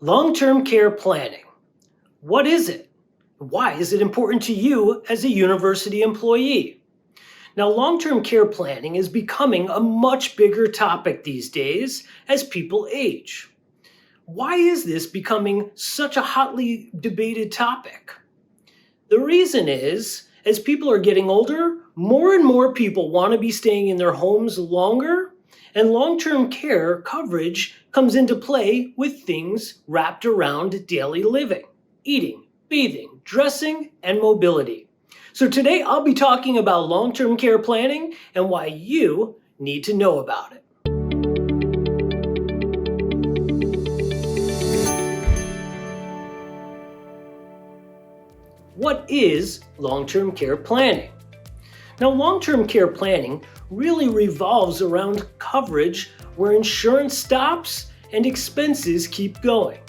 Long-term care planning. What is it? Why is it important to you as a university employee? Now, long-term care planning is becoming a much bigger topic these days as people age. Why is this becoming such a hotly debated topic? The reason is, as people are getting older, more and more people want to be staying in their homes longer, and long term care coverage comes into play with things wrapped around daily living, eating, bathing, dressing, and mobility. So today I'll be talking about long term care planning and why you need to know about it. What is long term care planning? Now, long term care planning really revolves around coverage where insurance stops and expenses keep going.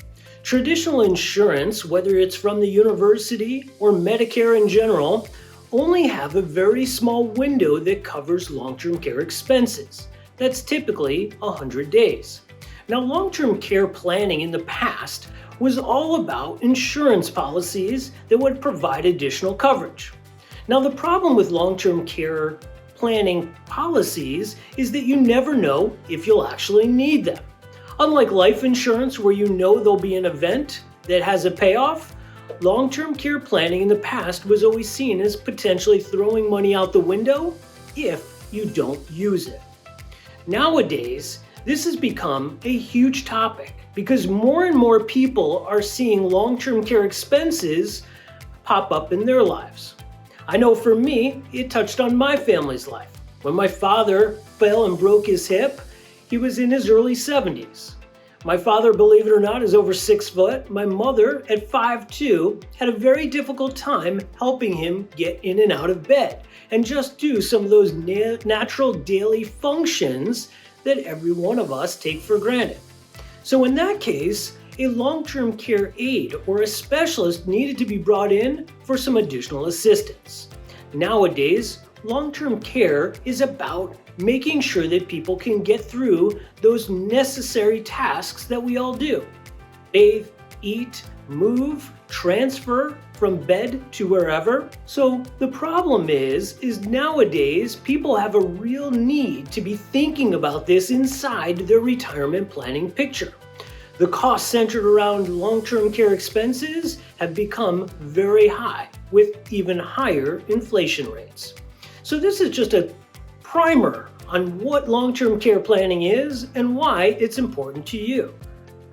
Traditional insurance, whether it's from the university or Medicare in general, only have a very small window that covers long term care expenses. That's typically 100 days. Now, long term care planning in the past was all about insurance policies that would provide additional coverage. Now, the problem with long-term care planning policies is that you never know if you'll actually need them. Unlike life insurance, where you know there'll be an event that has a payoff, long-term care planning in the past was always seen as potentially throwing money out the window if you don't use it. Nowadays, this has become a huge topic because more and more people are seeing long-term care expenses pop up in their lives. I know for me, it touched on my family's life. When my father fell and broke his hip, he was in his early 70s. My father, believe it or not, is over 6 foot. My mother, at 5'2", had a very difficult time helping him get in and out of bed and just do some of those natural daily functions that every one of us take for granted. So in that case, a long-term care aide or a specialist needed to be brought in for some additional assistance. Nowadays, long-term care is about making sure that people can get through those necessary tasks that we all do. Bathe, eat, move, transfer from bed to wherever. So the problem is nowadays people have a real need to be thinking about this inside their retirement planning picture. The costs centered around long-term care expenses have become very high, with even higher inflation rates. So this is just a primer on what long-term care planning is and why it's important to you.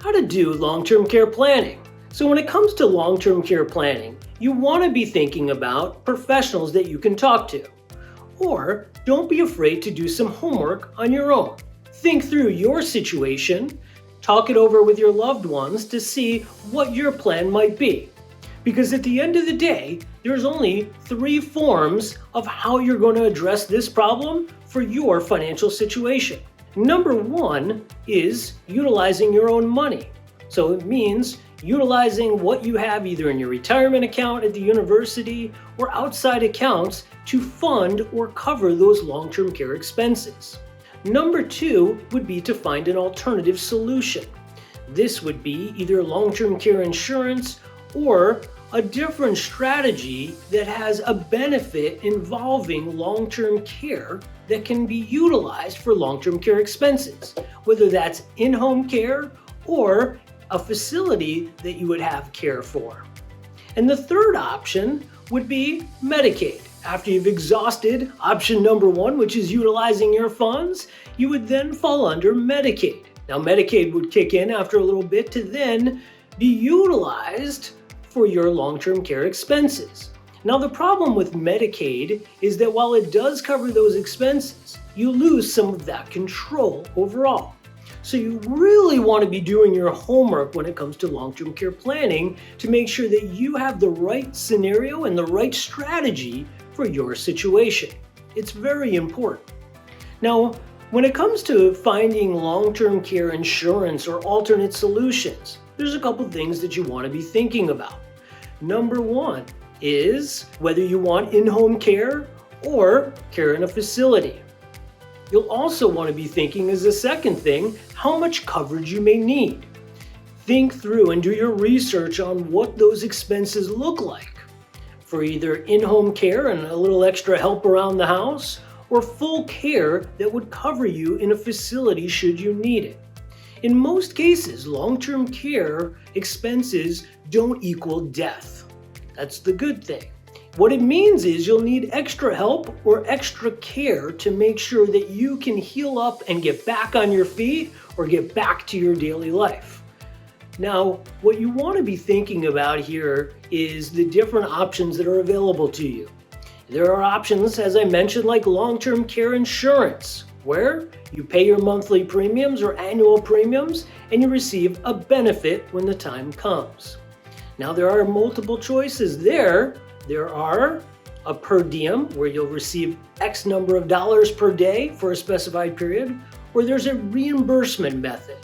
How to do long-term care planning. So when it comes to long-term care planning, you want to be thinking about professionals that you can talk to. Or don't be afraid to do some homework on your own. Think through your situation, talk it over with your loved ones to see what your plan might be. Because at the end of the day, there's only 3 forms of how you're going to address this problem for your financial situation. Number 1 is utilizing your own money. So it means utilizing what you have either in your retirement account at the university or outside accounts to fund or cover those long-term care expenses. Number 2 would be to find an alternative solution. This would be either long-term care insurance or a different strategy that has a benefit involving long-term care that can be utilized for long-term care expenses, whether that's in-home care or a facility that you would have care for. And the third option would be Medicaid. After you've exhausted option number 1, which is utilizing your funds, you would then fall under Medicaid. Now, Medicaid would kick in after a little bit to then be utilized for your long-term care expenses. Now, the problem with Medicaid is that while it does cover those expenses, you lose some of that control overall. So you really want to be doing your homework when it comes to long-term care planning to make sure that you have the right scenario and the right strategy for your situation. It's very important. Now, when it comes to finding long-term care insurance or alternate solutions, there's a couple things that you want to be thinking about. Number 1 is whether you want in-home care or care in a facility. You'll also want to be thinking as a second thing, how much coverage you may need. think through and do your research on what those expenses look like for either in-home care and a little extra help around the house, or full care that would cover you in a facility should you need it. In most cases, long-term care expenses don't equal death. That's the good thing. What it means is you'll need extra help or extra care to make sure that you can heal up and get back on your feet or get back to your daily life. Now, what you want to be thinking about here is the different options that are available to you. There are options, as I mentioned, like long-term care insurance, where you pay your monthly premiums or annual premiums and you receive a benefit when the time comes. Now, there are multiple choices there. There are a per diem, where you'll receive X number of dollars per day for a specified period, or there's a reimbursement method.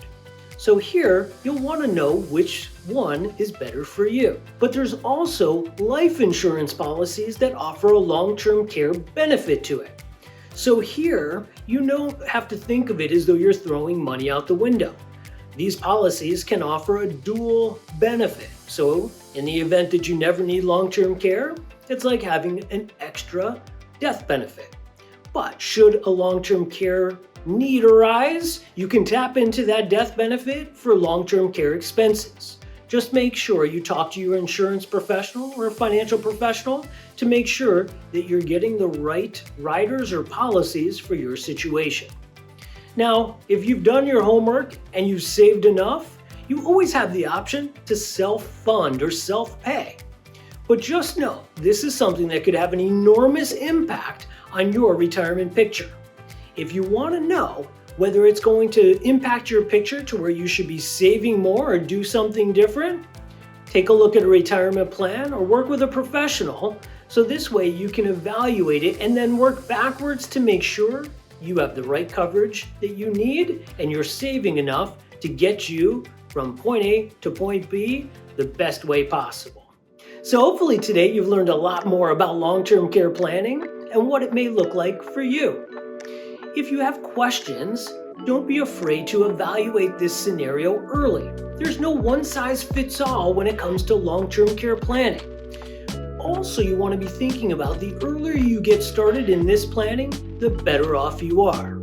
So here, you'll want to know which one is better for you. But there's also life insurance policies that offer a long-term care benefit to it. So here, you don't have to think of it as though you're throwing money out the window. These policies can offer a dual benefit. So in the event that you never need long-term care, it's like having an extra death benefit. But should a long-term care need arise, you can tap into that death benefit for long-term care expenses. Just make sure you talk to your insurance professional or a financial professional to make sure that you're getting the right riders or policies for your situation. Now, if you've done your homework and you've saved enough, you always have the option to self-fund or self-pay. But just know, this is something that could have an enormous impact on your retirement picture. If you want to know whether it's going to impact your picture to where you should be saving more or do something different, take a look at a retirement plan or work with a professional, so this way you can evaluate it and then work backwards to make sure you have the right coverage that you need and you're saving enough to get you from point A to point B the best way possible. So hopefully today you've learned a lot more about long-term care planning and what it may look like for you. If you have questions, don't be afraid to evaluate this scenario early. There's no one-size-fits-all when it comes to long-term care planning. Also, you want to be thinking about the earlier you get started in this planning, the better off you are.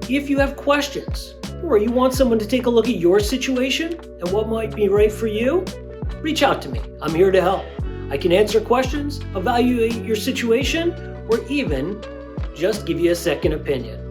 If you have questions, or you want someone to take a look at your situation and what might be right for you, reach out to me. I'm here to help. I can answer questions, evaluate your situation, or even just give you a second opinion.